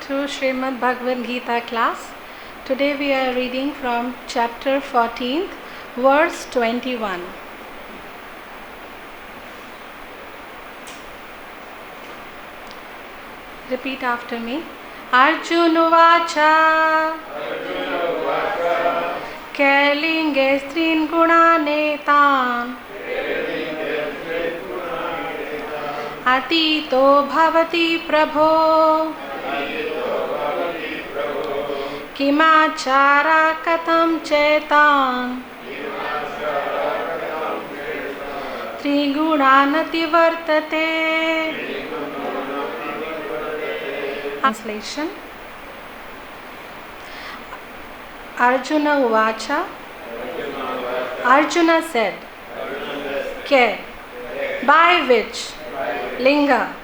to Srimad Bhagavad Gita class. Today we are reading from chapter 14, verse 21. Repeat after me. Arjunuvacha Kailinge strin gunanetan Atito bhavati prabho Kimachara katam chetan Trigudanati vartate. Translation. Arjuna Uvacha. Arjuna said, Ke, by which, linga,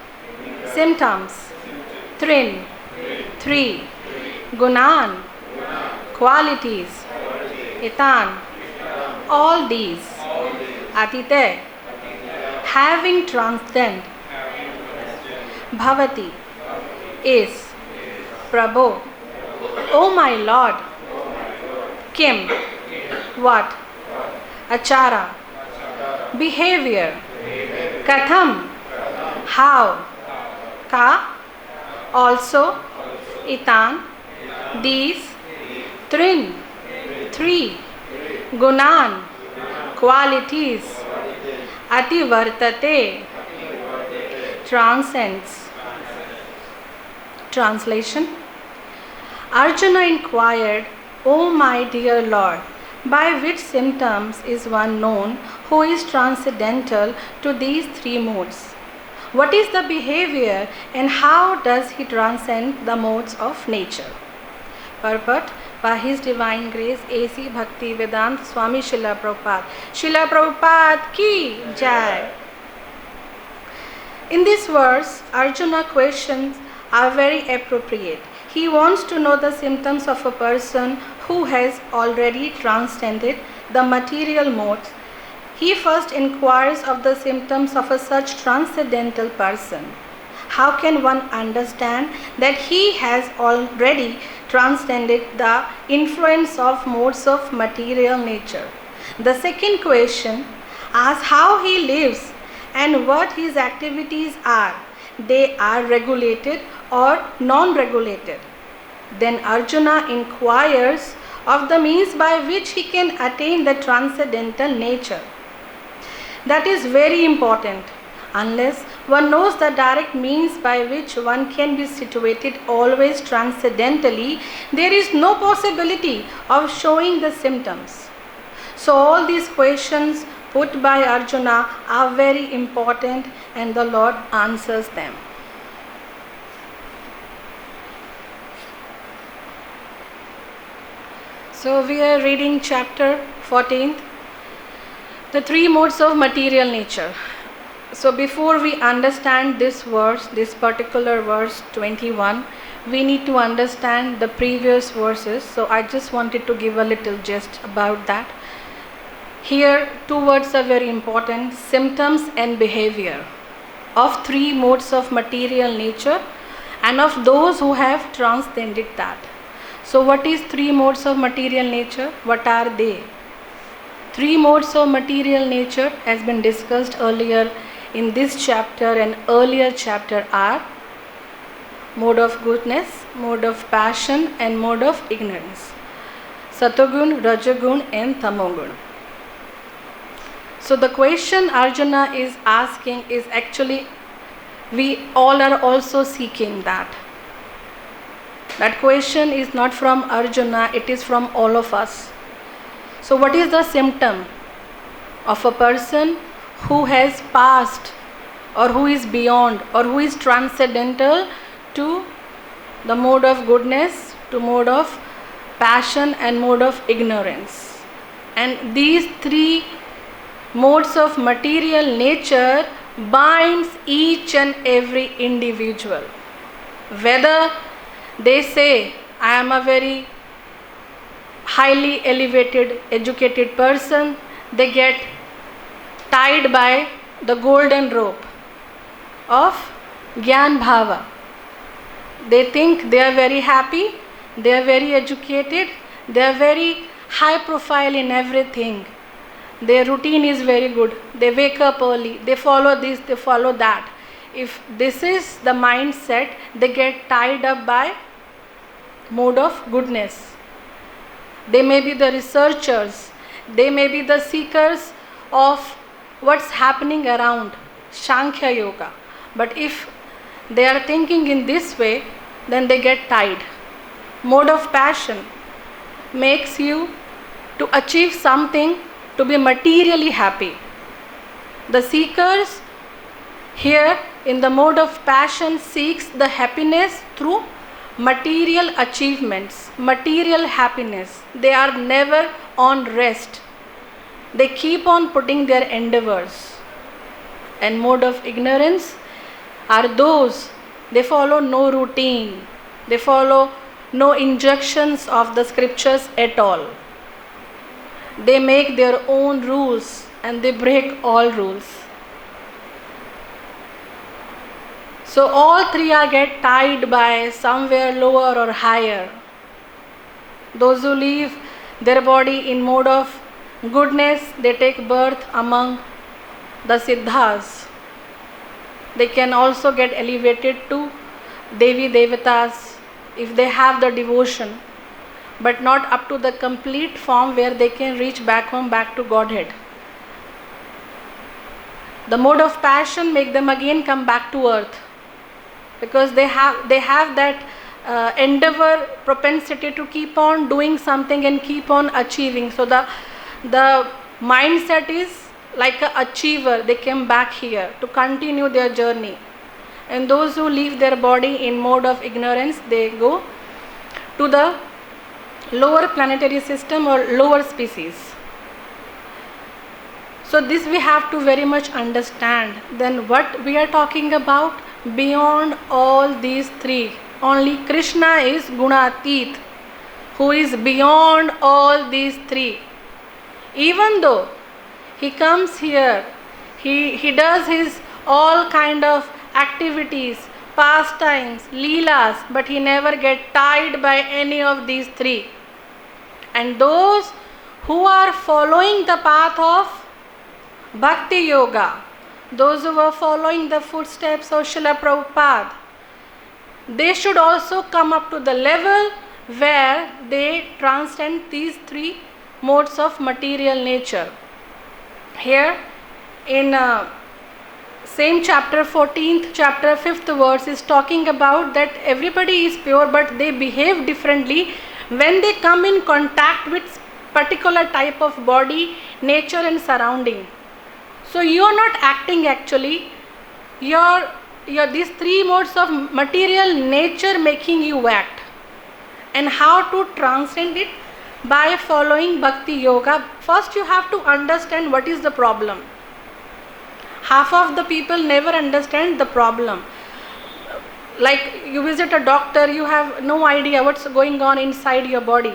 symptoms, trin, three, gunan, qualities, itan, all these, atite, having transcend, bhavati, is, Prabhu, O my Lord, Kim, what, Achara, behavior, Katham, how, Ka, also, Itan, these, Trin, three, Gunan, qualities, Ativartate, transcends. Translation. Arjuna inquired, O my dear Lord, by which symptoms is one known who is transcendental to these three modes? What is the behavior and how does he transcend the modes of nature? Purport. By His Divine Grace, A.C. Bhakti Vedanta Swami Srila Prabhupada. Srila Prabhupada ki jai. In this verse, Arjuna questions are very appropriate. He wants to know the symptoms of a person who has already transcended the material modes. He first inquires of the symptoms of a such transcendental person. How can one understand that he has already transcended the influence of modes of material nature? The second question asks how he lives and what his activities are. They are regulated or non-regulated. Then Arjuna inquires of the means by which he can attain the transcendental nature. That is very important. Unless one knows the direct means by which one can be situated always transcendentally, there is no possibility of showing the symptoms. So all these questions put by Arjuna are very important and the Lord answers them. So we are reading chapter 14, the three modes of material nature. So before we understand this verse, this particular verse 21, we need to understand the previous verses. So I just wanted to give a little gist about that. Here, two words are very important, symptoms and behavior of three modes of material nature and of those who have transcended that. So what is three modes of material nature? What are they? Three modes of material nature has been discussed earlier in this chapter and earlier chapter are mode of goodness, mode of passion and mode of ignorance. Satogun, Rajagun and Tamogun. So the question Arjuna is asking is actually we all are also seeking that. That question is not from Arjuna, it is from all of us. So what is the symptom of a person who has passed or who is beyond or who is transcendental to the mode of goodness, to mode of passion and mode of ignorance? And these three modes of material nature binds each and every individual. Whether they say, I am a very highly elevated, educated person, they get tied by the golden rope of Gyan Bhava. They think they are very happy, they are very educated, they are very high profile in everything. Their routine is very good. They wake up early, they follow this, they follow that. If this is the mindset, they get tied up by mode of goodness. They may be the researchers, they may be the seekers of what's happening around, Sankhya Yoga. But if they are thinking in this way, then they get tied. Mode of passion makes you to achieve something, to be materially happy. The seekers here in the mode of passion seeks the happiness through material achievements, material happiness. They are never on rest. They keep on putting their endeavors. And mode of ignorance are those, they follow no routine, they follow no injunctions of the scriptures at all. They make their own rules and they break all rules. So all three are get tied by somewhere lower or higher. Those who leave their body in mode of goodness, they take birth among the Siddhas. They can also get elevated to Devi Devatas if they have the devotion, but not up to the complete form where they can reach back home, back to Godhead. The mode of passion make them again come back to earth, because they have that endeavor, propensity to keep on doing something and keep on achieving. So the mindset is like an achiever. They came back here to continue their journey. And those who leave their body in mode of ignorance, they go to the lower planetary system or lower species. So this we have to very much understand. Then what we are talking about, beyond all these three, only Krishna is Gunatit, who is beyond all these three. Even though he comes here, he does his all kind of activities, pastimes, leelas, but he never get tied by any of these three. And those who are following the path of Bhakti Yoga, those who are following the footsteps of Srila Prabhupada, they should also come up to the level where they transcend these three modes of material nature. Here in same chapter 14th, chapter 5th verse is talking about that everybody is pure, but they behave differently when they come in contact with particular type of body, nature and surrounding. So you are not acting actually, your these three modes of material nature making you act. And how to transcend it? By following Bhakti Yoga. First you have to understand what is the problem. Half of the people never understand the problem. Like you visit a doctor, you have no idea what's going on inside your body.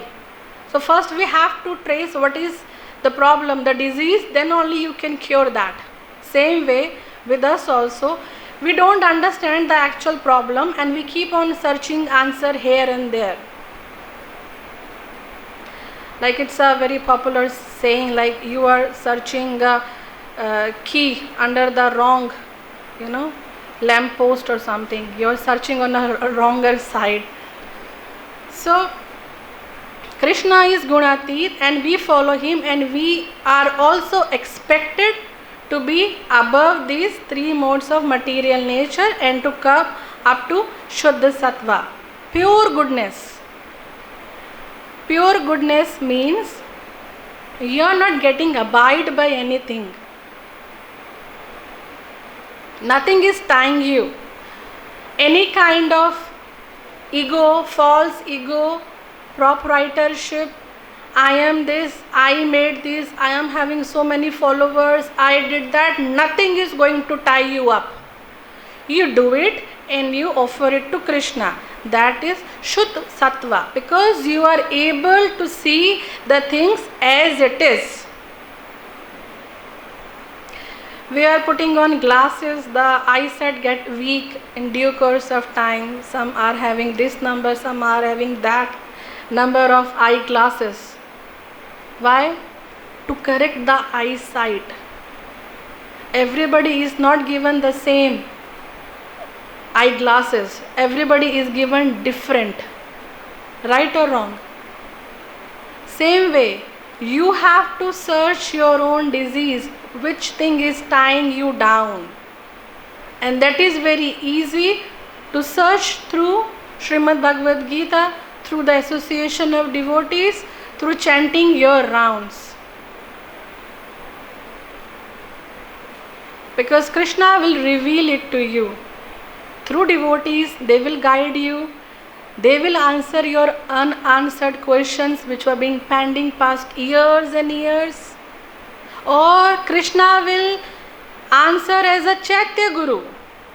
So first we have to trace what is the problem, the disease, then only you can cure that. Same way with us also, we don't understand the actual problem and we keep on searching answer here and there. Like it's a very popular saying, like you are searching a key under the wrong, lamp post or something. You are searching on a wronger side. So Krishna is Gunatit and we follow him, and we are also expected to be above these three modes of material nature and to come up to Shuddha Sattva, pure goodness. Pure goodness means you are not getting abide by anything. Nothing is tying you. Any kind of ego, false ego, proprietorship, I am this, I made this, I am having so many followers, I did that, nothing is going to tie you up. You do it and you offer it to Krishna. That is Shuddha Sattva, because you are able to see the things as it is. We are putting on glasses, the eyesight get weak in due course of time. Some are having this number, some are having that number of eyeglasses. Why? To correct the eyesight. Everybody is not given the same eyeglasses. Everybody is given different. Right or wrong? Same way, you have to search your own disease, which thing is tying you down. And that is very easy to search through Srimad Bhagavad Gita, through the association of devotees, through chanting your rounds. Because Krishna will reveal it to you. Through devotees, they will guide you. They will answer your unanswered questions which were being pending past years and years. Or Krishna will answer as a Chaitya Guru.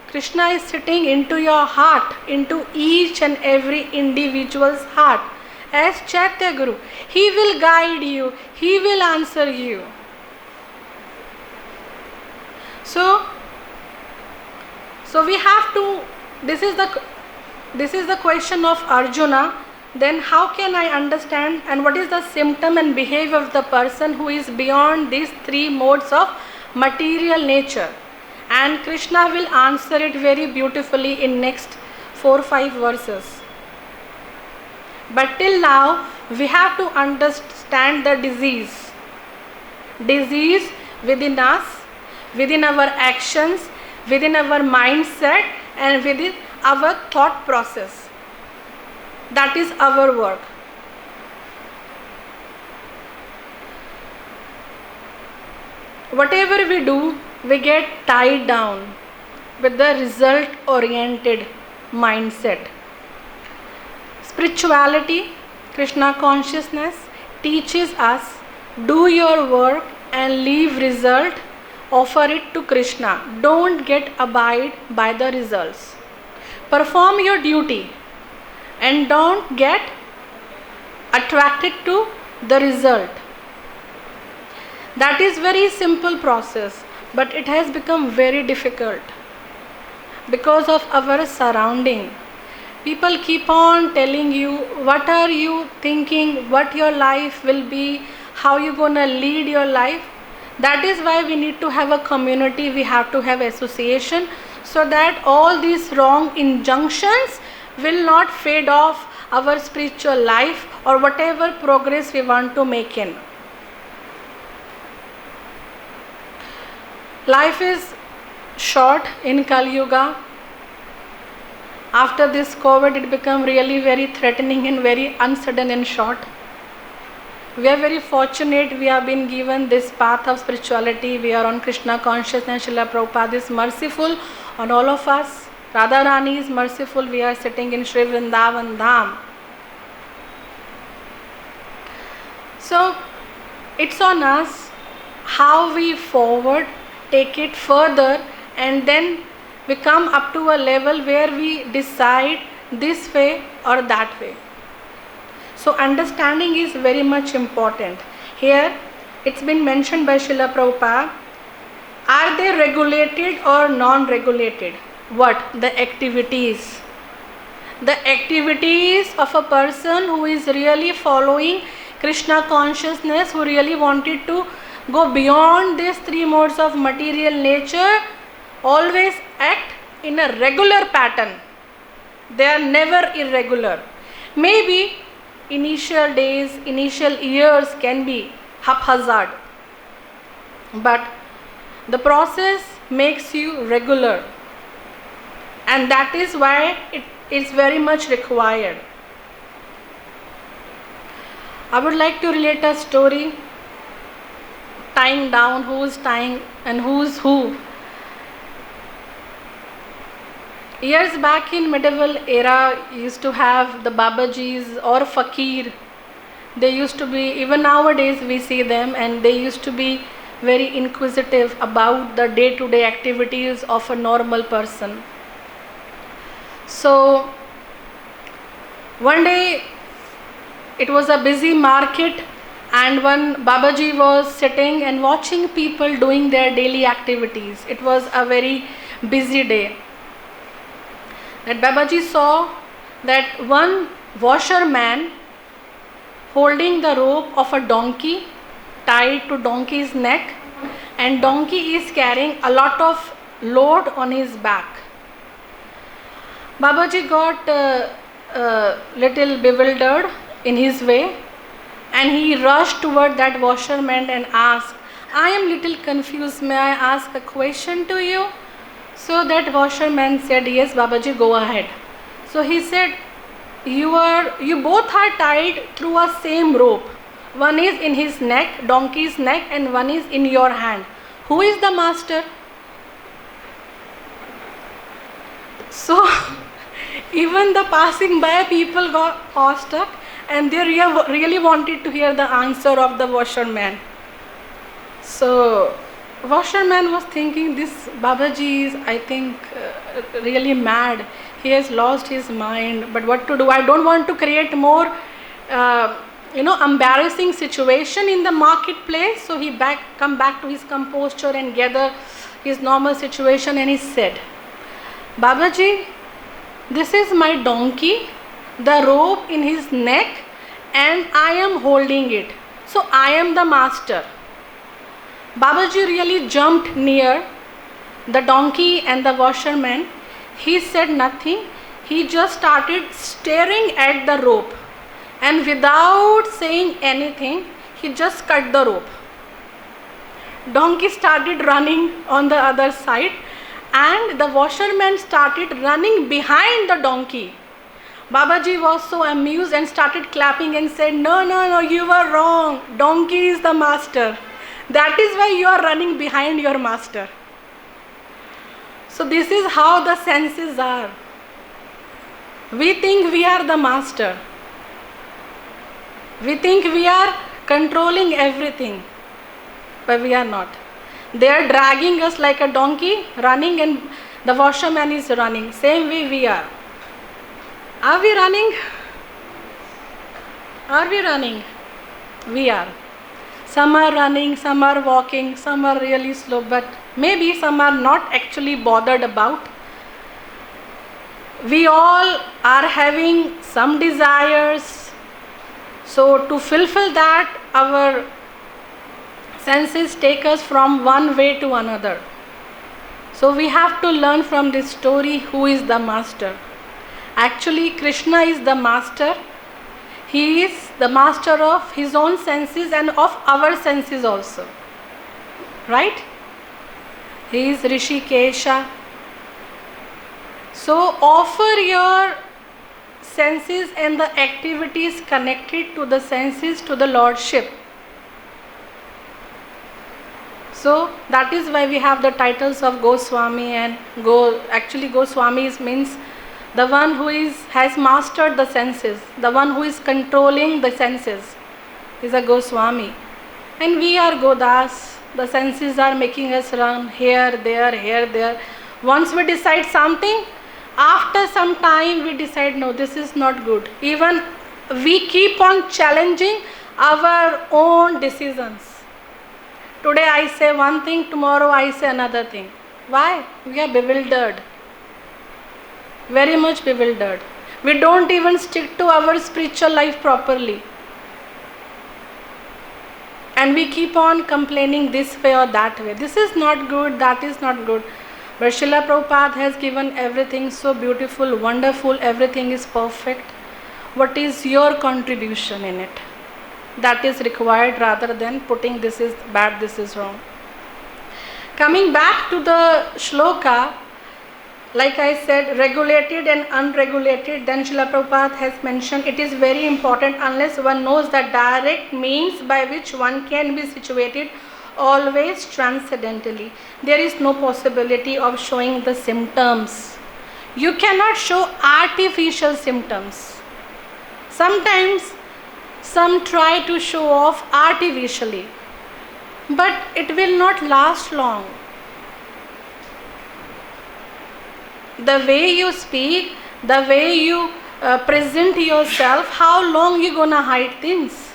Krishna is sitting into your heart, into each and every individual's heart as Chaitya Guru. He will guide you. He will answer you. So we have to, this is the question of Arjuna. Then how can I understand and what is the symptom and behavior of the person who is beyond these three modes of material nature? And Krishna will answer it very beautifully in next 4-5 verses. But till now, we have to understand the disease. Disease within us, within our actions, within our mindset, and within our thought process. That is our work. Whatever we do, we get tied down with the result oriented mindset. Spirituality, Krishna consciousness teaches us, do your work and leave result, offer it to Krishna. Don't get abide by the results. Perform your duty and don't get attracted to the result. That is very simple process, but it has become very difficult because of our surrounding. People keep on telling you what are you thinking, what your life will be, how you gonna lead your life. That is why we need to have a community, we have to have association, so that all these wrong injunctions will not fade off our spiritual life or whatever progress we want to make in. Life is short in Kali Yuga. After this COVID, it became really very threatening and very uncertain and short. We are very fortunate, we have been given this path of spirituality. We are on Krishna consciousness. Srila Prabhupada is merciful on all of us. Radharani is merciful. We are sitting in Sri Vrindavan Dham. So it's on us how we forward, take it further, and then we come up to a level where we decide this way or that way. So understanding is very much important. Here it's been mentioned by Srila Prabhupada. Are they regulated or non-regulated? What? The activities. The activities of a person who is really following Krishna consciousness, who really wanted to go beyond these three modes of material nature, always act in a regular pattern. They are never irregular. Maybe initial days, initial years can be haphazard, but the process makes you regular, and that is why it is very much required. I would like to relate a story, tying down who's tying and who's who. Years back in medieval era, used to have the Babajis or Fakir. They used to be, even nowadays we see them, and they used to be very inquisitive about the day-to-day activities of a normal person. So one day it was a busy market And one Babaji was sitting and watching people doing their daily activities. It was a very busy day. That Babaji saw that one washerman holding the rope of a donkey tied to donkey's neck, and donkey is carrying a lot of load on his back. Babaji got little bewildered in his way, and he rushed toward that washerman and asked, I am little confused, may I ask a question to you? So that washerman said, yes Babaji, go ahead. So he said, you both are tied through a same rope. One is in his neck, donkey's neck, and one is in your hand. Who is the master? So even the passing by people got awestruck, and they really wanted to hear the answer of the washerman. So washerman was thinking, this Babaji is, I think, really mad. He has lost his mind. But what to do? I don't want to create more, embarrassing situation in the marketplace. So he come back to his composure and gather his normal situation, and he said, Babaji, this is my donkey, the rope in his neck, and I am holding it. So I am the master. Babaji really jumped near the donkey and the washerman. He said nothing. He just started staring at the rope, and without saying anything, he just cut the rope. Donkey started running on the other side, and the washerman started running behind the donkey. Babaji was so amused and started clapping and said, no, you were wrong. Donkey is the master. That is why you are running behind your master. So this is how the senses are. We think we are the master. We think we are controlling everything, but we are not. They are dragging us like a donkey, running, and the washerman is running. Same way we are. Are we running? Are we running? We are. Some are running, some are walking, some are really slow, but maybe some are not actually bothered about. We all are having some desires. So to fulfill that, our senses take us from one way to another. So we have to learn from this story who is the master. Actually, Krishna is the master. He is the master of his own senses and of our senses also. Right? He is Rishikesha. So offer your senses and the activities connected to the senses to the Lordship. So that is why we have the titles of Goswami and Actually Goswami means the one who has mastered the senses, the one who is controlling the senses is a Goswami. And we are Godas. The senses are making us run here, there. Once we decide something, after some time we decide, no, this is not good. Even we keep on challenging our own decisions. Today I say one thing, tomorrow I say another thing. Why? We are bewildered. Very much bewildered. We don't even stick to our spiritual life properly. And we keep on complaining this way or that way. This is not good, that is not good. But Srila Prabhupada has given everything so beautiful, wonderful, everything is perfect. What is your contribution in it? That is required rather than putting this is bad, this is wrong. Coming back to the shloka, like I said, regulated and unregulated, then Srila Prabhupada has mentioned it is very important unless one knows the direct means by which one can be situated always transcendentally. There is no possibility of showing the symptoms. You cannot show artificial symptoms. Sometimes some try to show off artificially, but it will not last long. The way you speak, the way you present yourself, how long you gonna hide things?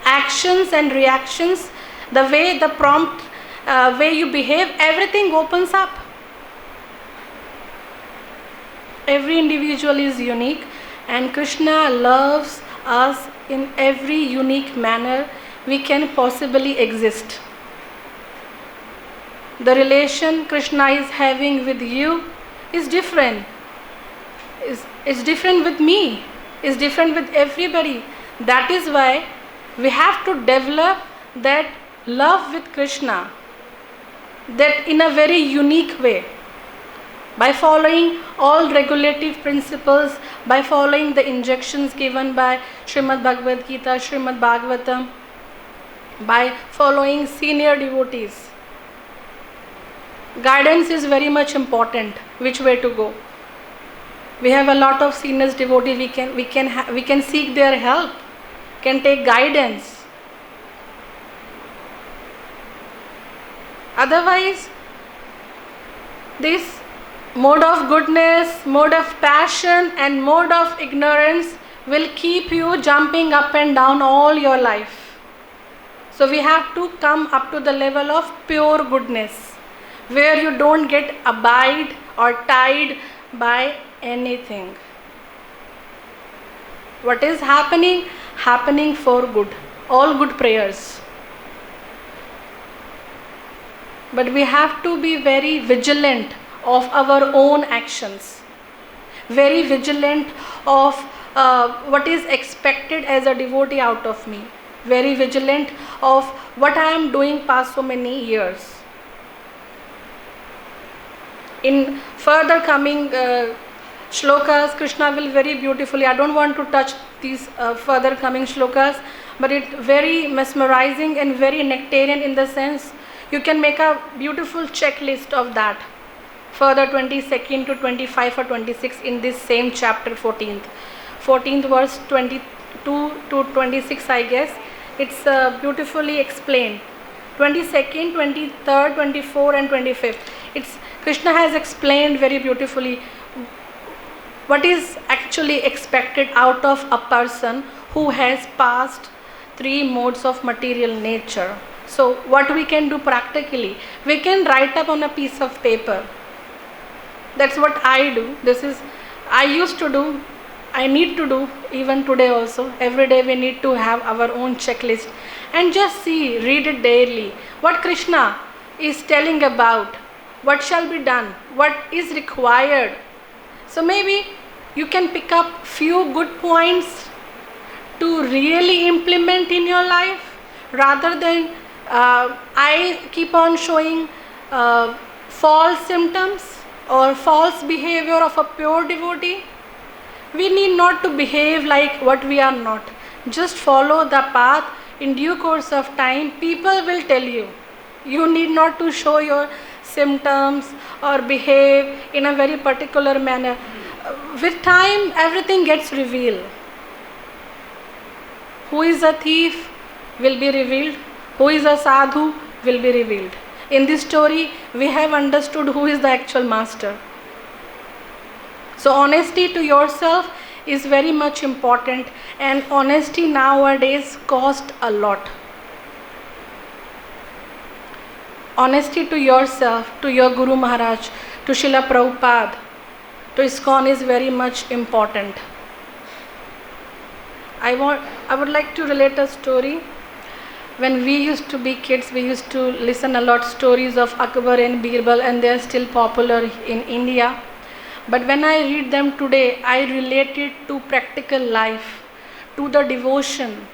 actions and reactions, the way the prompt way you behave, everything opens up. Every individual is unique, and Krishna loves us in every unique manner we can possibly exist. The relation Krishna is having with you is different. It's different with me. It's different with everybody. That is why we have to develop that love with Krishna, that in a very unique way, by following all regulative principles, by following the injunctions given by Srimad Bhagavad Gita, Srimad Bhagavatam, by following senior devotees. Guidance is very much important, which way to go. We have a lot of senior devotees, we can seek their help, can take guidance. Otherwise, this mode of goodness, mode of passion and mode of ignorance will keep you jumping up and down all your life. So we have to come up to the level of pure goodness, where you don't get abide or tied by anything. What is happening? Happening for good. All good prayers. But we have to be very vigilant of our own actions. Very vigilant of what is expected as a devotee out of me. Very vigilant of what I am doing past so many years. In further coming shlokas, Krishna will very beautifully, I don't want to touch these further coming shlokas, but it's very mesmerizing and very nectarian in the sense you can make a beautiful checklist of that. Further 22nd to 25 or 26 in this same chapter 14th. 14th verse 22 to 26, I guess. It's beautifully explained. 22nd, 23rd, 24 and 25th. Krishna has explained very beautifully what is actually expected out of a person who has passed 3 modes of material nature. So what we can do practically, we can write up on a piece of paper. That's what I do. I used to do, I need to do even today also. Every day we need to have our own checklist and just read it daily. What Krishna is telling about, what shall be done, what is required. So maybe you can pick up few good points to really implement in your life, rather than I keep on showing false symptoms or false behavior of a pure devotee. We need not to behave like what we are not. Just follow the path. In due course of time, people will tell you. You need not to show your symptoms or behave in a very particular manner. With time, everything gets revealed. Who is a thief will be revealed. Who is a sadhu will be revealed. In this story, we have understood who is the actual master. So honesty to yourself is very much important, and honesty nowadays costs a lot. Honesty to yourself, to your Guru Maharaj, to Srila Prabhupada, to ISKCON is very much important. I would like to relate a story. When we used to be kids, we used to listen a lot stories of Akbar and Birbal, and they are still popular in India. But when I read them today, I relate it to practical life, to the devotion.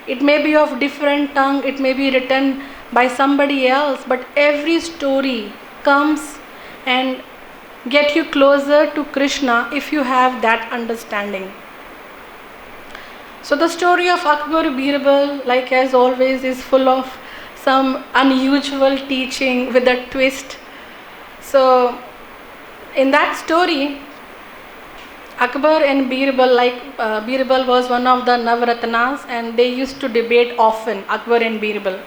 It may be of different tongue, it may be written by somebody else, but every story comes and get you closer to Krishna if you have that understanding. So the story of Akbar Birbal, like as always, is full of some unusual teaching with a twist. So in that story, Akbar and Birbal, Birbal was one of the Navratnas, and they used to debate often, Akbar and Birbal.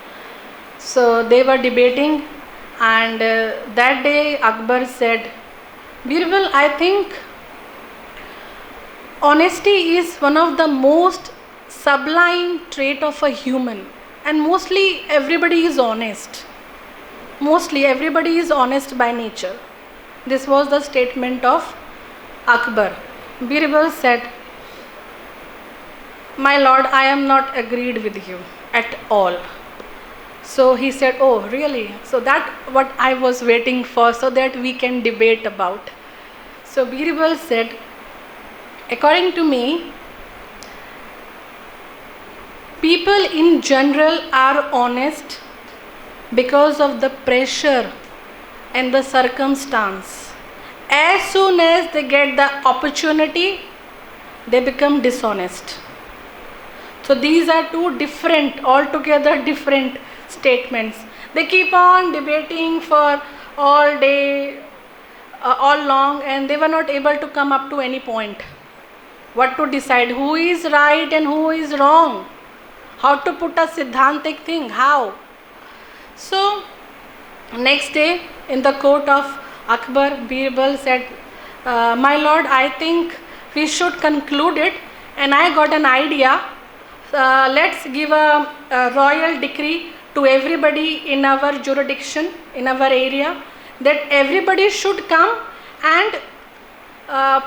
So they were debating, and that day Akbar said, Birbal, I think honesty is one of the most sublime trait of a human. And mostly everybody is honest. Mostly everybody is honest by nature. This was the statement of Akbar. Birbal said, "My lord, I am not agreed with you at all." So he said, "Oh, really? So that what I was waiting for, so that we can debate about." So Birbal said, "According to me, people in general are honest because of the pressure and the circumstance. As soon as they get the opportunity, they become dishonest." So these are two different, altogether different statements. They keep on debating for all day, all long, and they were not able to come up to any point. What to decide, who is right and who is wrong, how to put a siddhantic thing, how. So next day in the court of Akbar, Birbal said, "My lord, I think we should conclude it, and I got an idea. Let's give a royal decree to everybody in our jurisdiction, in our area, that everybody should come and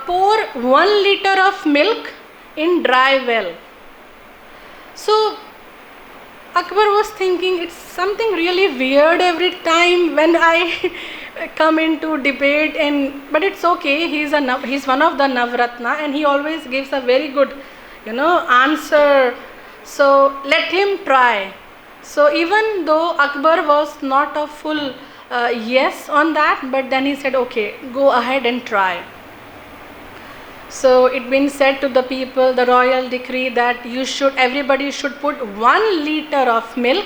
pour 1 liter of milk in dry well." So Akbar was thinking, it's something really weird every time when I come into debate, but it's okay. He's one of the Navratna, and he always gives a very good, answer. So let him try. So even though Akbar was not a full yes on that, but then he said, "Okay, go ahead and try." So it been said to the people, the royal decree, that everybody should put 1 liter of milk,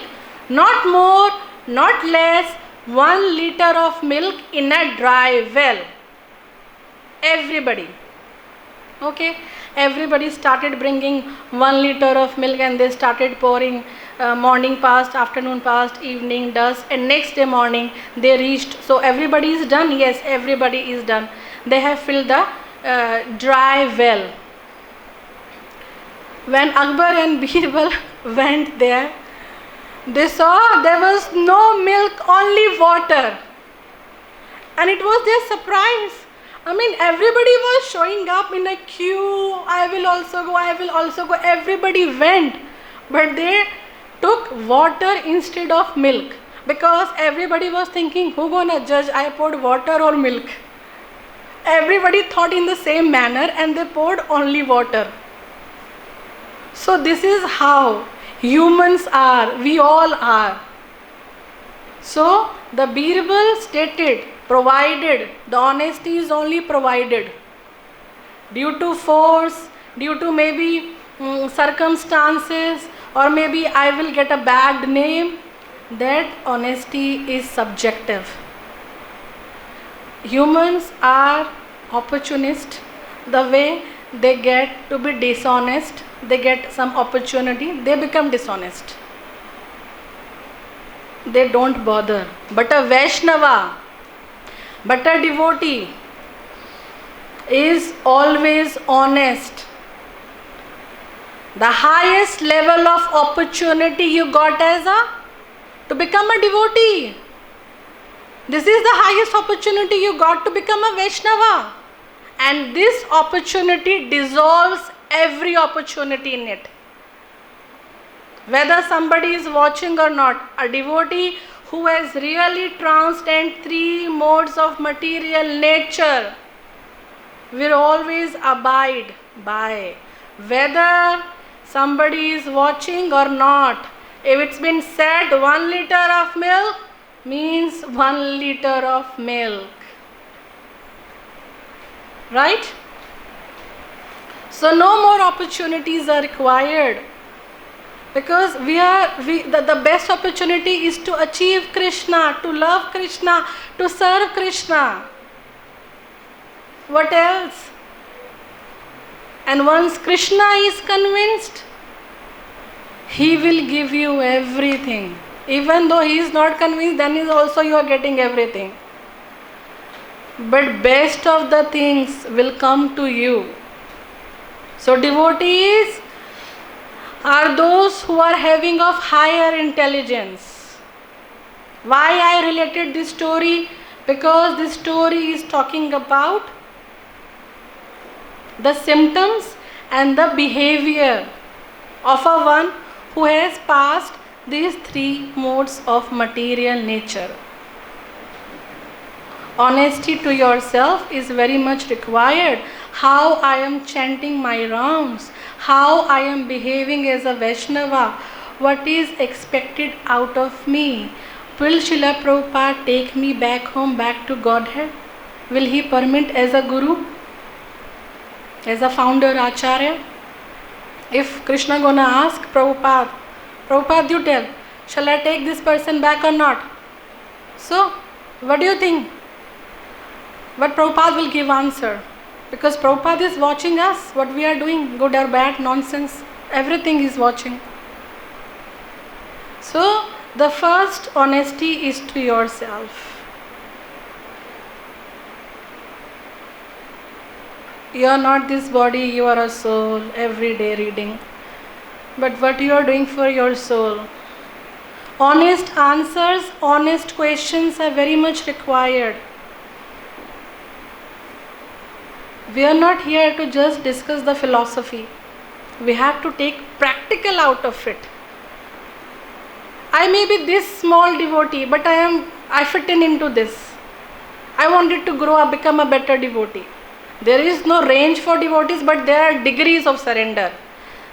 not more, not less, 1 liter of milk in a dry well. Everybody. Okay, everybody started bringing 1 liter of milk, and they started pouring. Morning passed, afternoon passed, evening, dusk, and next day morning they reached. So everybody is done. Yes, everybody is done. They have filled the dry well. When Akbar and Birbal went there, they saw there was no milk, only water, and it was their surprise. I mean, everybody was showing up in a queue. I will also go, I will also go. Everybody went, but they took water instead of milk, because everybody was thinking, who gonna judge, I poured water or milk? Everybody thought in the same manner, and they poured only water. So this is how humans are, we all are. So the Birbal stated, provided, the honesty is only provided due to force, due to maybe circumstances, or maybe I will get a bad name. That honesty is subjective. Humans are opportunist. The way they get to be dishonest, they get some opportunity, they become dishonest. They don't bother. But a Vaishnava, but a devotee is always honest. The highest level of opportunity you got to become a devotee. This is the highest opportunity you got to become a Vaishnava. And this opportunity dissolves every opportunity in it. Whether somebody is watching or not, a devotee who has really transcended 3 modes of material nature will always abide by whether somebody is watching or not. If it's been said 1 liter of milk, means 1 liter of milk. Right? So no more opportunities are required, because the best opportunity is to achieve Krishna, to love Krishna, to serve Krishna. What else? And once Krishna is convinced, he will give you everything. Even though he is not convinced, then is also you are getting everything. But best of the things will come to you. So devotees, are those who are having of higher intelligence. Why I related this story? Because this story is talking about the symptoms and the behavior of a one who has passed these three modes of material nature. Honesty to yourself is very much required. How I am chanting my rounds, how I am behaving as a Vaishnava, what is expected out of me. Will Srila Prabhupada take me back home, back to Godhead? Will he permit as a Guru, as a founder, Acharya? If Krishna gonna ask Prabhupada, Prabhupada you tell, shall I take this person back or not? So, what do you think? But Prabhupada will give answer. Because Prabhupada is watching us, what we are doing, good or bad, nonsense, everything is watching. So, the first honesty is to yourself. You are not this body, you are a soul, every day reading. But what you are doing for your soul? Honest answers, honest questions are very much required. We are not here to just discuss the philosophy. We have to take practical out of it. I may be this small devotee, but I fit in into this. I wanted to grow up, become a better devotee. There is no range for devotees, but there are degrees of surrender.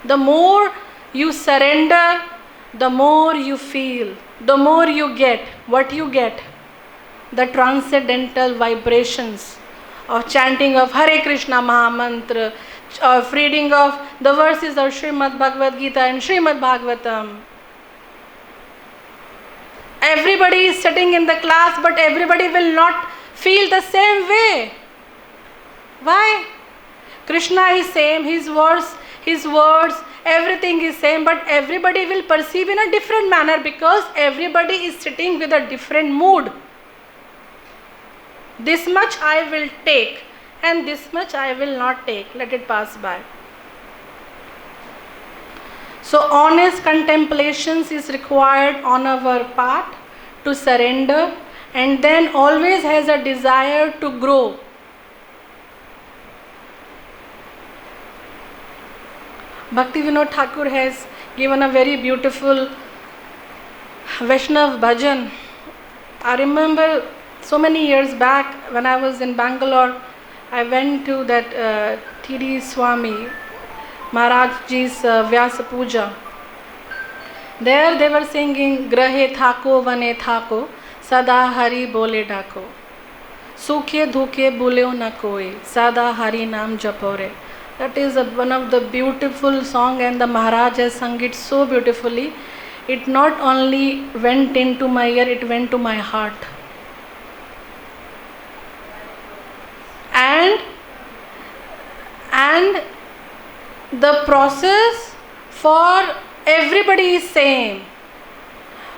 The more you surrender, the more you feel, the more you get. What you get? The transcendental vibrations of chanting of Hare Krishna Mahamantra, of reading of the verses of Srimad Bhagavad Gita and Srimad Bhagavatam. Everybody is sitting in the class, but everybody will not feel the same way. Why? Krishna is same, his words, everything is same, but everybody will perceive in a different manner because everybody is sitting with a different mood. This much I will take and this much I will not take. Let it pass by. So honest contemplations is required on our part to surrender, and then always has a desire to grow. Bhakti Vinod Thakur has given a very beautiful Vaishnav bhajan. I remember so many years back when I was in Bangalore, I went to that T.D. Swami Maharaj Ji's Vyasa Puja. There they were singing Grahe Thako Vane Thako Sada Hari Bole Dako Sukhe Dhuke Buleo Na Koi Sada Hari Naam Japore. That is one of the beautiful song, and the Maharaj has sung it so beautifully. It not only went into my ear, it went to my heart. And the process for everybody is same.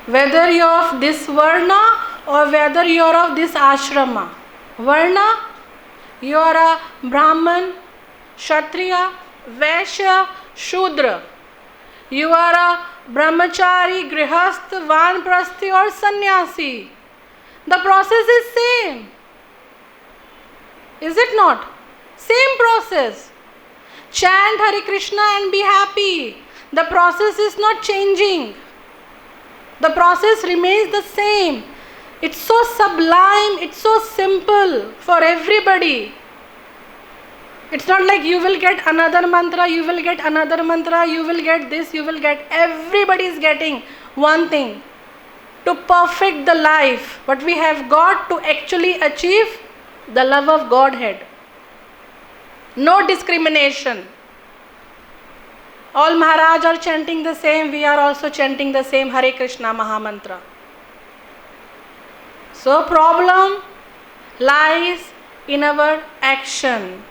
Whether you are of this Varna or whether you are of this Ashrama. Varna, you are a Brahman, Kshatriya, Vaishya, Shudra. You are a Brahmachari, Grihasth, Vanprasthi or Sannyasi. The process is same. Is it not? Same process. Chant Hare Krishna and be happy. The process is not changing. The process remains the same. It's so sublime, it's so simple for everybody. It's not like you will get another mantra, you will get another mantra, you will get this, you will get. Everybody is getting one thing. To perfect the life, what we have got to actually achieve the love of Godhead. No discrimination. All Maharaj are chanting the same, we are also chanting the same Hare Krishna Mahamantra. So problem lies in our action.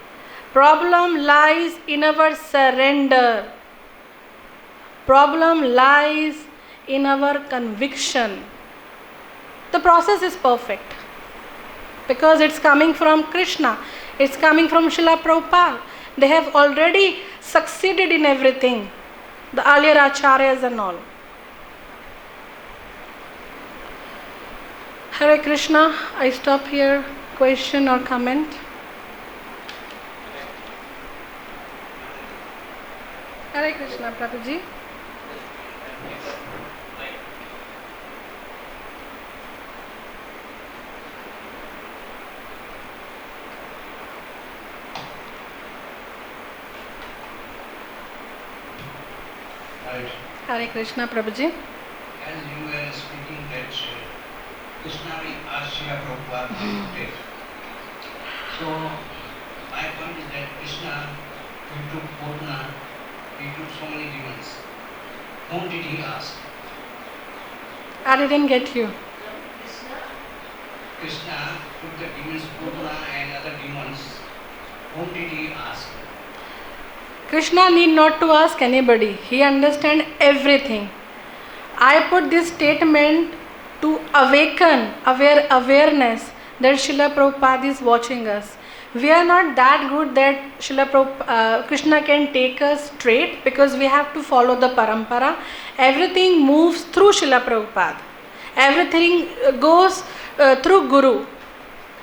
Problem lies in our surrender. Problem lies in our conviction. The process is perfect because it's coming from Krishna. It's coming from Srila Prabhupada. They have already succeeded in everything. the earlier acharyas and all. Hare Krishna, I stop here. Question or comment? Hare Krishna, Prabhuji. Hare Krishna, Prabhuji. As you were speaking that Krishna will ask Srila Prabhupada to take. So, my point is that Krishna, he took Purna, he took so many demons. Whom did he ask? I didn't get you. Krishna took the demons Purna and other demons. Whom did he ask? Krishna need not to ask anybody. He understands everything. I put this statement to awaken awareness that Srila Prabhupada is watching us. We are not that good that Krishna can take us straight, because we have to follow the parampara. Everything moves through Srila Prabhupada. Everything goes through Guru.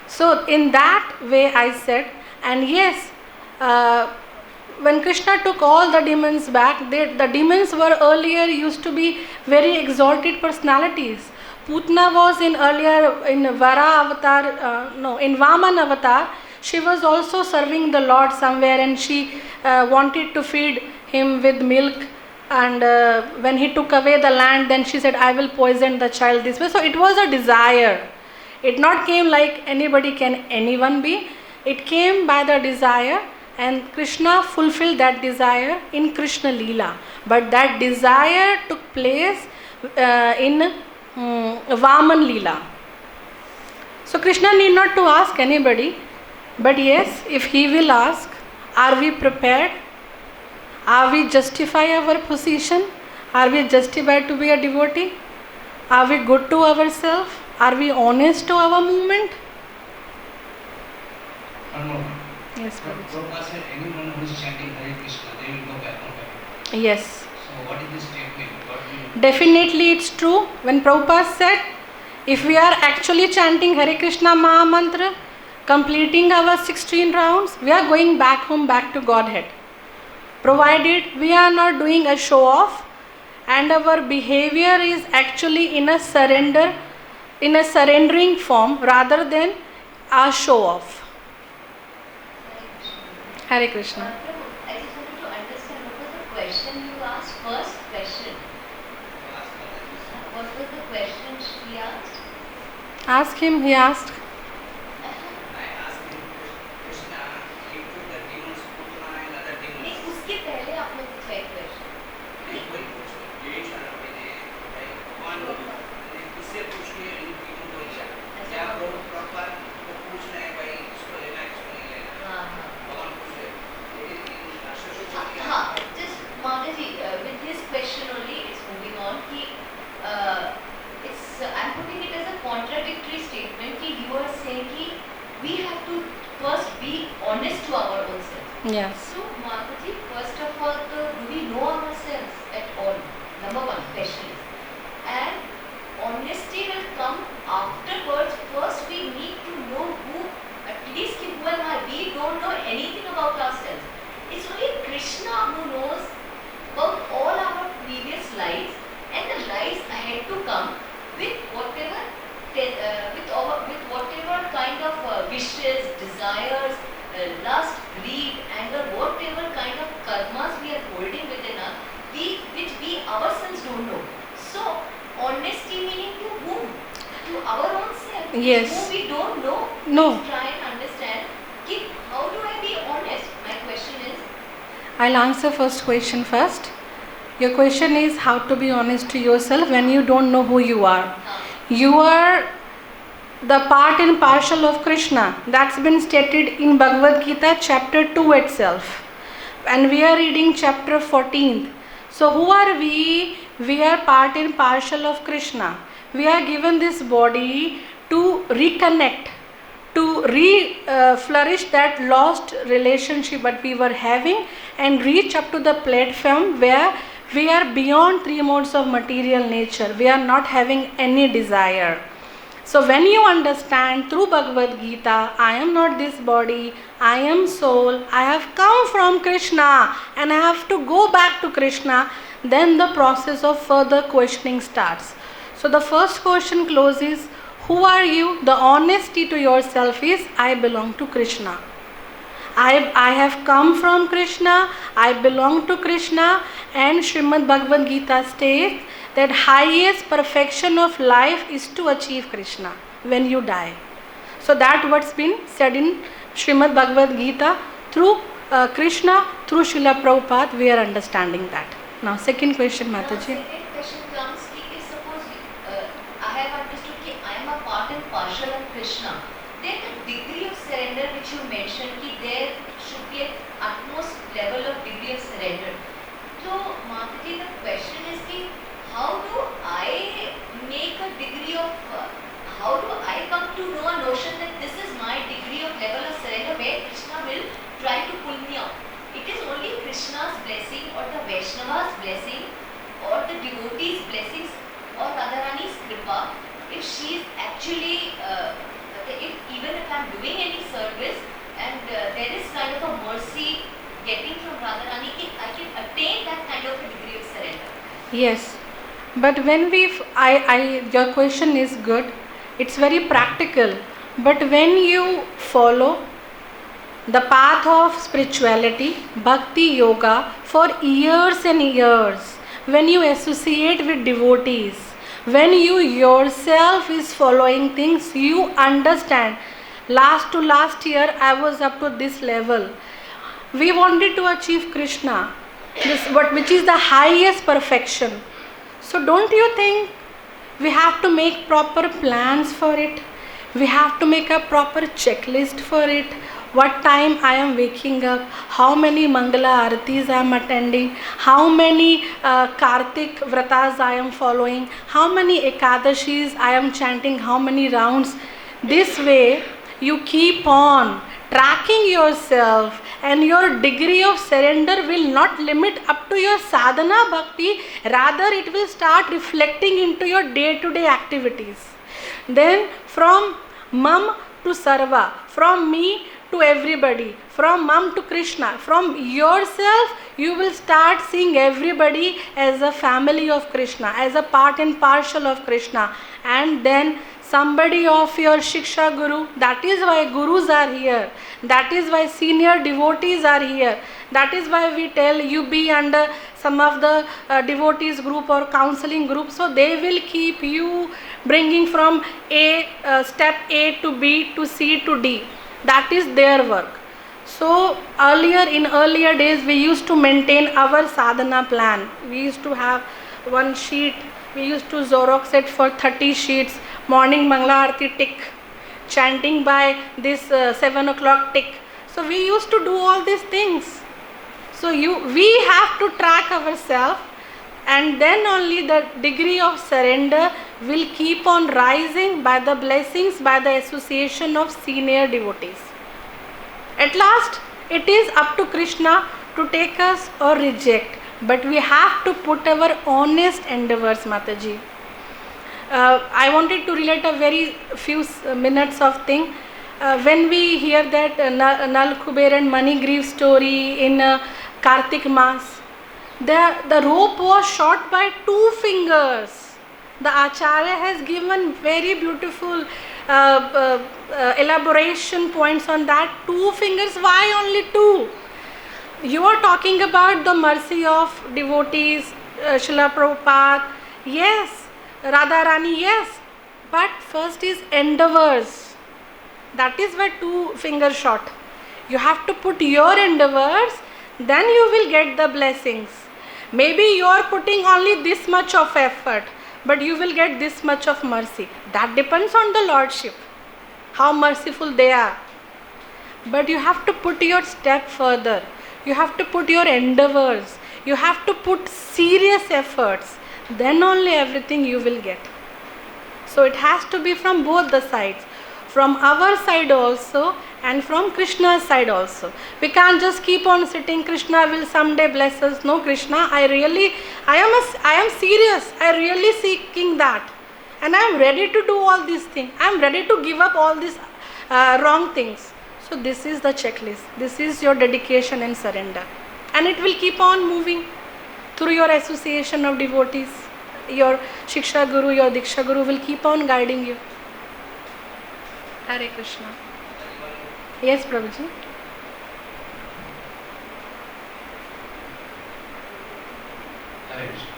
So in that way I said, and yes, when Krishna took all the demons back, the demons were earlier used to be very exalted personalities. Putna was in Vara avatar, in Vaman avatar, she was also serving the Lord somewhere, and she wanted to feed him with milk, and when he took away the land, then she said, I will poison the child this way. So it was a desire. It not came like anyone be. It came by the desire, and Krishna fulfilled that desire in Krishna Leela. But that desire took place in Vaman Leela. So Krishna need not to ask anybody. But yes, if he will ask, are we prepared? Are we justify our position? Are we justified to be a devotee? Are we good to ourselves? Are we honest to our movement? Yes, Prabhupada said anyone who is chanting Hare Krishna, they will go back on back. Yes. So what is this statement? Definitely it's true. When Prabhupada said, if we are actually chanting Hare Krishna Maha Mantra, completing our 16 rounds, we are going back home, back to Godhead. Provided we are not doing a show off, and our behavior is actually in a surrendering form rather than a show off. Hare Krishna. I just wanted to understand what was the question you asked, first question. What was the question she asked? Ask him, he asked. I asked him, Krishna, he took the demons Putna and other demons. नहीं, उसके पहले आपने पूछा एक question. नहीं, कोई पूछो, यही सारा मैंने भगवान किससे पूछ के इन तीनों को लिया? क्या प्रॉपर को पूछना है भाई, इसको लेना है, इसको नहीं लेना? हाँ. भगवान पूछ रहे, लेकिन हाँ, just Mataji, with this question only, it's moving on. I'm putting it as a contradictory statement. कि you are saying कि we have to first be honest to our own self. Yes. So Mataji, first of all, do we know ourselves at all? Number one question is, and honesty will come afterwards. First, we need to know at least who am I? We don't know anything about ourselves. It's only Krishna who knows about all our previous lives and the lives ahead to come, with whatever kind of wishes, desires, lust, greed, anger, whatever kind of karmas we are holding within us, which we ourselves don't know. So, honesty meaning to whom? To our own self. Yes. Who we don't know. No. Let's try and understand. How do I be honest? My question is. I'll answer first question first. Your question is how to be honest to yourself when you don't know who you are. You are the part and parcel of Krishna. That's been stated in Bhagavad Gita chapter 2 itself. And we are reading chapter 14. So who are we? We are part and parcel of Krishna. We are given this body to reconnect, to flourish that lost relationship that we were having, and reach up to the platform where We are beyond three modes of material nature. We are not having any desire. So when you understand through Bhagavad Gita, I am not this body, I am soul, I have come from Krishna and I have to go back to Krishna, then the process of further questioning starts. So the first question closes, who are you? The honesty to yourself is, I belong to Krishna. I have come from Krishna, I belong to Krishna, and Srimad Bhagavad Gita states that highest perfection of life is to achieve Krishna when you die. So that what's been said in Srimad Bhagavad Gita through Krishna, through Srila Prabhupada, we are understanding that. Now second question, Now, Mataji. second question comes, if suppose I have understood that I am a part and parcel of Krishna, then the degree of surrender which you mentioned, that there should be an utmost level of degree of surrender. So, Mataji, the question is that how do I make a degree of, how do I come to know a notion that this is my degree of level of surrender where Krishna will try to pull me out? It is only Krishna's blessing or the Vaishnava's blessing or the devotee's blessings or Radharani's kripa, if she is actually, even if I am doing any service and there is kind of a mercy getting from Radharani, I can attain that kind of a degree of surrender. Yes, but when your question is good, it's very practical, but when you follow the path of spirituality, bhakti yoga for years and years, when you associate with devotees, when you yourself is following things, you understand. Last to last year I was up to this level. We wanted to achieve Krishna, which is the highest perfection. So don't you think we have to make proper plans for it? We have to make a proper checklist for it. What time I am waking up, how many Mangala Aartis I am attending, how many Kartik Vratas I am following, how many Ekadashis I am chanting, how many rounds. This way you keep on tracking yourself, and your degree of surrender will not limit up to your sadhana bhakti, rather it will start reflecting into your day-to-day activities. Then from Mam to Sarva, from me to everybody, from Mam to Krishna, from yourself you will start seeing everybody as a family of Krishna, as a part and parcel of Krishna, and then somebody of your Shiksha Guru. That is why Gurus are here. That is why senior devotees are here. That is why we tell you be under some of the devotees group or counseling group. So they will keep you bringing from step A to B to C to D. That is their work. So in earlier days we used to maintain our sadhana plan. We used to have one sheet. We used to Xerox it for 30 sheets. Morning Mangala Aarti tick, chanting by this 7 o'clock tick. So we used to do all these things. So we have to track ourselves, and then only the degree of surrender will keep on rising by the blessings, by the association of senior devotees. At last, it is up to Krishna to take us or reject, but we have to put our honest endeavors, Mataji. I wanted to relate a very few minutes of thing. When we hear that Nal Kuber and Manigriv story in Kartik Mas, the rope was shot by 2 fingers. The Acharya has given very beautiful elaboration points on that. 2 fingers, why only 2? You are talking about the mercy of devotees, Srila Prabhupada, yes. Radharani, yes, but first is endeavors. That is why 2 finger shot. You have to put your endeavors, then you will get the blessings. Maybe you are putting only this much of effort, but you will get this much of mercy. That depends on the Lordship, how merciful they are. But you have to put your step further. You have to put your endeavors. You have to put serious efforts. Then only everything you will get. So it has to be from both the sides. from our side also and from Krishna's side also. We can't just keep on sitting, Krishna will someday bless us. No, Krishna, I am serious. I really seeking that. And I am ready to do all these things. I am ready to give up all these wrong things. So this is the checklist. This is your dedication and surrender. And it will keep on moving through your association of devotees. Your Shiksha Guru, your Diksha Guru will keep on guiding you. Hare Krishna. Yes, Prabhuji. Hare Krishna.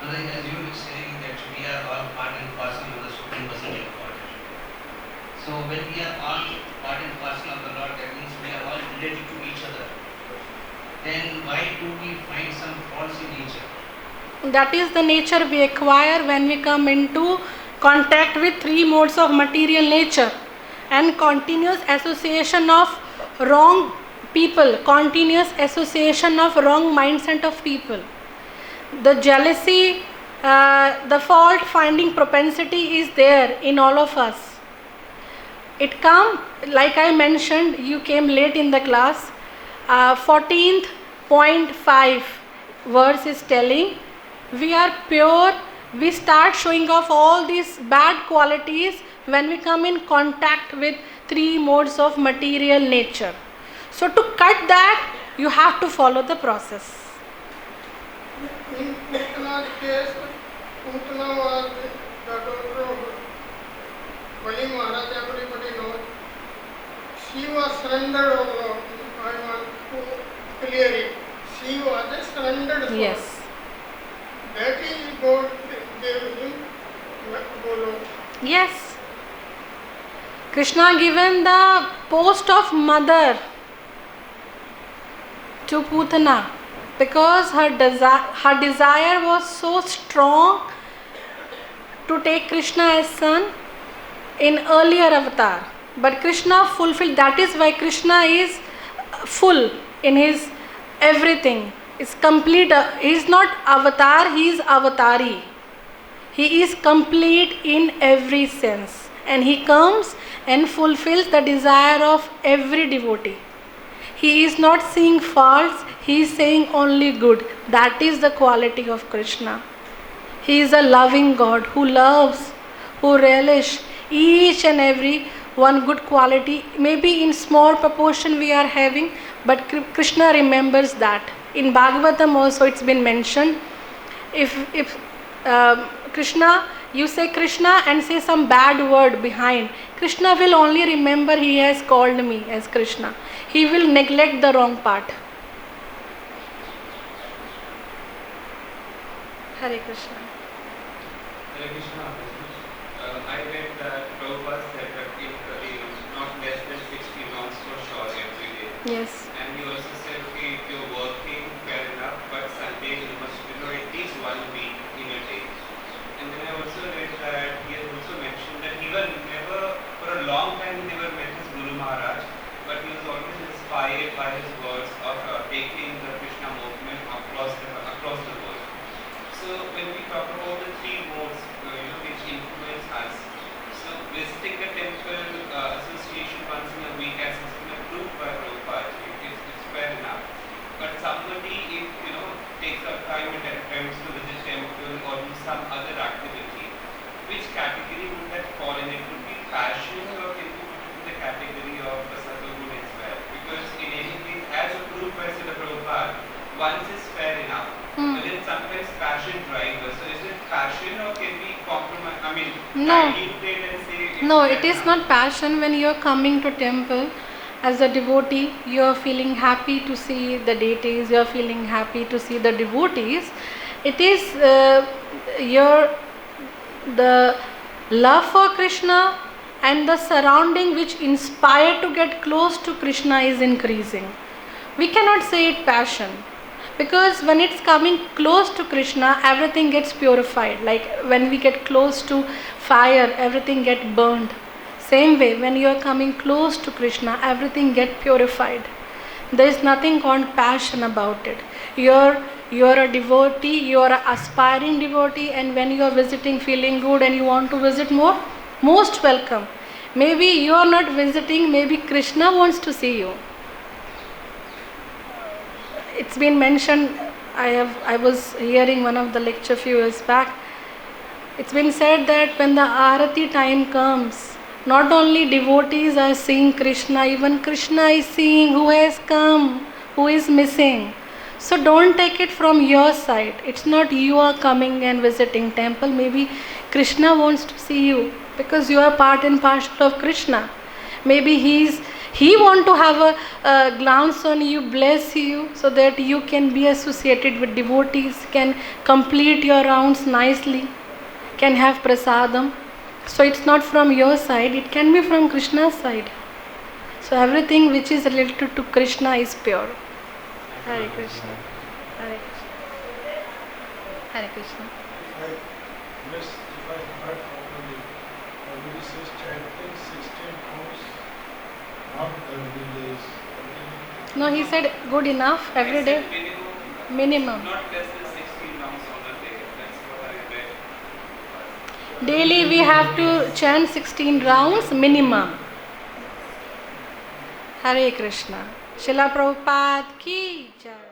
As you were saying that we are all part and parcel of the Supreme Personality of Godhead. So when we are all part and parcel of the Lord, that means we are all related to each other. Then why do we find some faults in each other? That is the nature we acquire when we come into contact with three modes of material nature and continuous association of wrong people, continuous association of wrong mindset of people. The jealousy, the fault finding propensity is there in all of us. It come, like I mentioned, you came late in the class, 14.5 verse is telling, we are pure, we start showing off all these bad qualities when we come in contact with three modes of material nature. So to cut that, you have to follow the process. In Putana's case, Putana was the daughter of Bali Maharaj, everybody knows. She was surrendered on Lord. I want to clear it. She was a surrendered soul. Yes. That is God gave him Golo. Yes. Krishna given the post of mother to Putana because her desire was so strong to take Krishna as son in earlier avatar. But Krishna fulfilled, that is why Krishna is full in his everything. Is complete. He is not avatar, he is avatari. He is complete in every sense. And he comes and fulfills the desire of every devotee. He is not seeing faults, he is saying only good. That is the quality of Krishna. He is a loving God who loves, who relish each and every one good quality. Maybe in small proportion we are having, but Krishna remembers that. In Bhagavatam also it's been mentioned, if Krishna, you say Krishna and say some bad word behind, Krishna will only remember he has called me as Krishna. He will neglect the wrong part. Hare Krishna. Hare Krishna. I read that Prabhupada said that if not less than 60 rounds for sure every day. Yes. And he also said, okay, if you're working, fair enough, but Sunday you must, at least 1 week in a day. And then I also read that he has also mentioned that he was never, for a long time, he never met his Guru Maharaj, but he was always inspired by his words of taking the Krishna movement across the world. So when we talk about the three modes, which influence us, so visiting the temple association once in a week as has been approved by Prabhupada, it's fair enough. But somebody, if takes up time and attempts to visit temple or do some other activity, which category would that fall in? It would be passion, or can we put it in the category of a Sattva-guna as well? Because in any case, as approved by Srila Prabhupada, once is fair enough. But then sometimes passion drives us. So is it passion or can we compromise? Dilute it and say No, it is not passion. When you are coming to temple as a devotee, you are feeling happy to see the deities, you are feeling happy to see the devotees. It is the love for Krishna and the surrounding which inspire to get close to Krishna is increasing. We cannot say it passion. Because when it's coming close to Krishna, everything gets purified. Like when we get close to fire, everything gets burned. Same way, when you are coming close to Krishna, everything gets purified. There is nothing called passion about it. You are a devotee, you are an aspiring devotee, and when you are visiting feeling good and you want to visit more, most welcome. Maybe you are not visiting, maybe Krishna wants to see you. It's been mentioned, I was hearing one of the lecture few years back. It's been said that when the Arati time comes, not only devotees are seeing Krishna, even Krishna is seeing who has come, who is missing. So don't take it from your side. It's not you are coming and visiting temple. Maybe Krishna wants to see you because you are part and parcel of Krishna. Maybe he want to have a glance on you, bless you, so that you can be associated with devotees, can complete your rounds nicely, can have prasadam. So it's not from your side, it can be from Krishna's side. So everything which is related to Krishna is pure. Hare Krishna. Hare Krishna. Hare Krishna. If I heard properly, Guru says chanting 16 rounds, not every day. No, he said good enough every day. Minimum. Not less than 16 rounds on a day. That's what I read. Daily we have to chant 16 rounds minimum. Hare Krishna. Srila Prabhupada ki jai.